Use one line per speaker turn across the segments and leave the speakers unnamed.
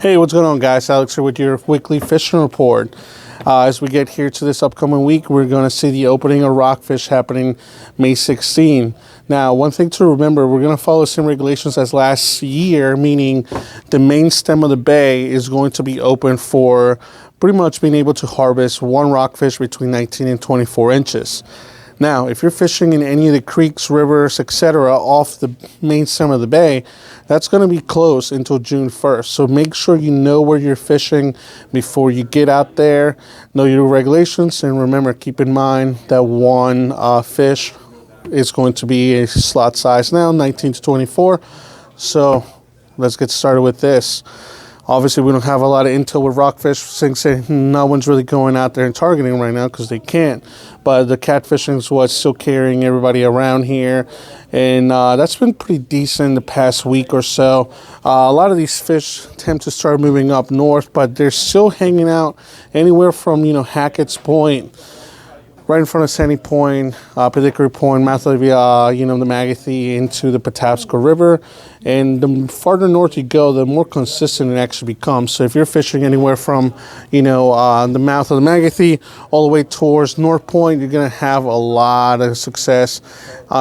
Hey, what's going on, guys? Alex here with your weekly fishing report. As we get here to this upcoming week, we're going to see the opening of Rockfish happening May 16. Now, one thing to remember, we're going to follow the same regulations as last year, meaning the main stem of the bay is going to be open for pretty much being able to harvest one rockfish between 19 and 24 inches. Now, if you're fishing in any of the creeks, rivers, etc. off the main stem of the bay, that's going to be closed until June 1st. So make sure you know where you're fishing before you get out there. Know your regulations, and remember, keep in mind that one fish is going to be a slot size now, 19 to 24. So let's get started with this. Obviously, we don't have a lot of intel with rockfish, since no one's really going out there and targeting right now because they can't. But the catfishing is what's still carrying everybody around here. And that's been pretty decent the past week or so. A lot of these fish tend to start moving up north, but they're still hanging out anywhere from, Hackett's Point, right in front of Sandy Point, Pedicary Point, mouth of the Magathie into the Patapsco River. And the farther north you go, the more consistent it actually becomes. So if you're fishing anywhere from, the mouth of the Magathie all the way towards North Point, you're going to have a lot of success.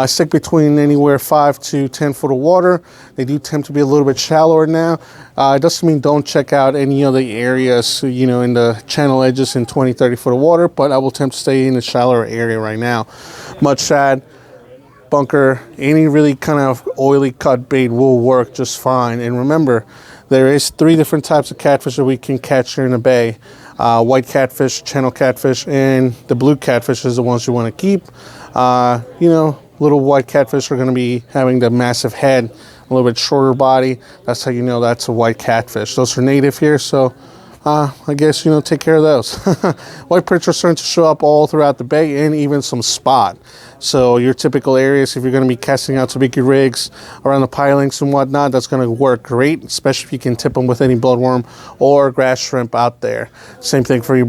Stick between anywhere 5 to 10 foot of water. They do tend to be a little bit shallower now. It doesn't mean don't check out any other areas, in the channel edges in 20, 30 foot of water, but I will attempt to stay in the shallower area right now. Mud shad, bunker, any really kind of oily cut bait will work just fine. And remember, there is 3 different types of catfish that we can catch here in the bay. White catfish, channel catfish, and the blue catfish is the ones you want to keep. Little white catfish are going to be having the massive head, a little bit shorter body. That's how you know that's a white catfish. Those are native here, so I guess, take care of those. White perch are starting to show up all throughout the bay, and even some spot. So your typical areas, if you're going to be casting out sabiki rigs around the pilings and whatnot, that's going to work great, especially if you can tip them with any bloodworm or grass shrimp out there. Same thing for your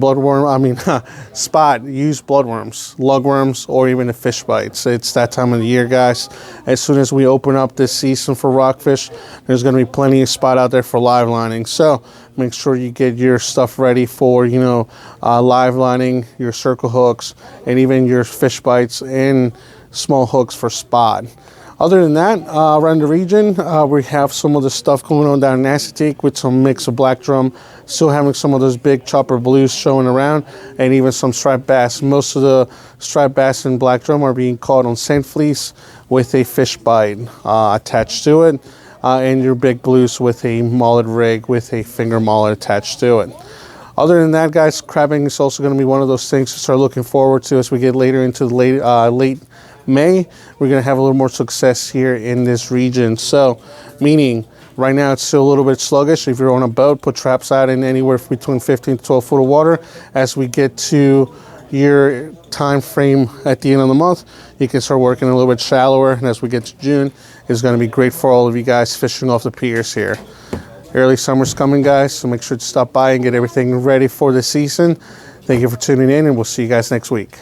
spot. Use bloodworms, lugworms, or even the fish bites. It's that time of the year, guys. As soon as we open up this season for rockfish, there's going to be plenty of spot out there for live lining. So make sure you get your stuff ready for, live lining, your circle hooks, and even your fish bites and small hooks for spot. Other than that, around the region, we have some of the stuff going on down in Chesapeake with some mix of black drum, still having some of those big chopper blues showing around, and even some striped bass. Most of the striped bass and black drum are being caught on sand fleece with a fish bite attached to it. And your big blues with a mullet rig with a finger mullet attached to it. Other than that, guys, crabbing is also going to be one of those things to start looking forward to as we get later into the late May. We're going to have a little more success here in this region. So, meaning right now it's still a little bit sluggish. If you're on a boat, put traps out in anywhere between 15 to 12 foot of water. As we get to your time frame at the end of the month, you can start working a little bit shallower, and as we get to June, it's going to be great for all of you guys fishing off the piers here. Early summer's coming, guys, so make sure to stop by and get everything ready for the season. Thank you for tuning in, and we'll see you guys next week.